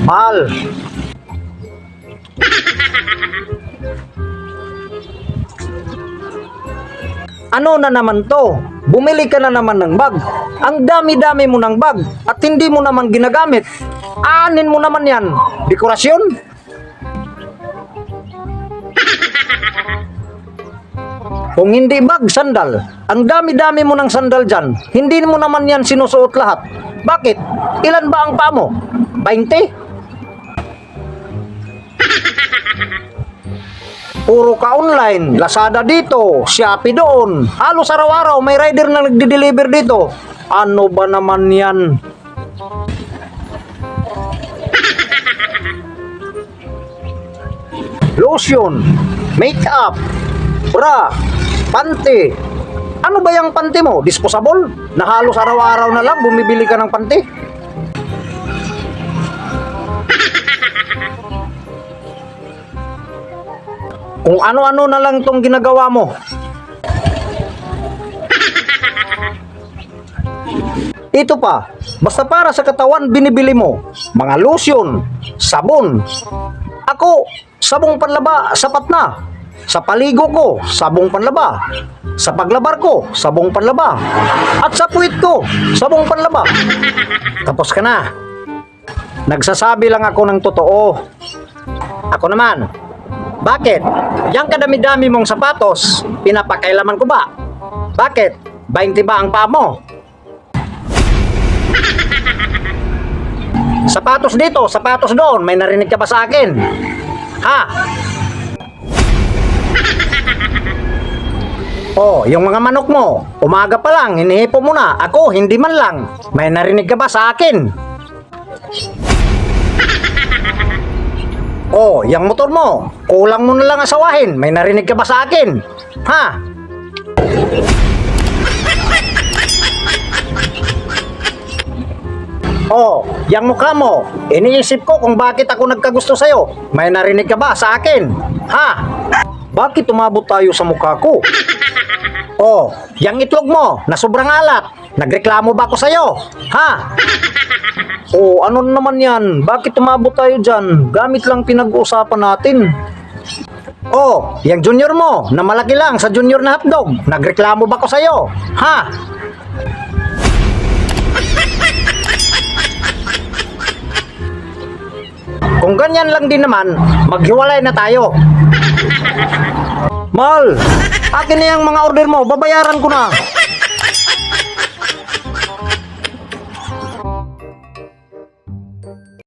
Mahal. Ano na naman to? Bumili ka na naman ng bag. Ang dami-dami mo ng bag at hindi mo naman ginagamit. Anin mo naman yan? Dekorasyon? Kung hindi bag, sandal. Ang dami-dami mo ng sandal dyan. Hindi mo naman yan sinusuot lahat. Bakit? Ilan ba ang paa mo? 20? Puro ka online, Lazada dito, Shopee doon. Halos araw-araw may rider na nagde-deliver dito. Ano ba naman yan? Lotion, makeup, bra, panty. Ano ba yung panty mo? Disposable? Na halos araw-araw na lang bumibili ka ng panty? Kung ano-ano na lang tong ginagawa mo. Ito pa, basta para sa katawan binibili mo. Mga lotion, sabon. Ako, sabong panlaba, sapat na. Sa paligo ko, sabong panlaba. Sa paglabar ko, sabong panlaba. At sa puwit ko, sabong panlaba. Tapos ka na. Nagsasabi lang ako ng totoo. Ako naman. Bakit? Yang kadami-dami mong sapatos, pinapakailaman ko ba? Bakit? 20 ba ang paa mo? Sapatos dito, sapatos doon, may narinig ka ba sa akin? Ha? Oh, yung mga manok mo, umaga pa lang, hinihipo mo na. Ako, hindi man lang. May narinig ka ba sa akin? Oh, yung motor mo, kulang mo na lang asawahin. May narinig ka ba sa akin? Ha? Oh, yung mukha mo, iniisip ko kung bakit ako nagkagusto sa'yo. May narinig ka ba sa akin? Ha? Bakit umabot tayo sa mukha ko? Oh, yung itlog mo, na sobrang alat. Nagreklamo ba ako sa'yo? Ha? Oh, ano naman yan? Bakit umabot tayo dyan? Gamit lang pinag-uusapan natin. Oh, yung junior mo, na malaki lang sa junior na hotdog. Nagreklamo ba ko sa'yo? Ha? Kung ganyan lang din naman, maghiwalay na tayo. Mahal, akin na yung mga order mo, babayaran ko na.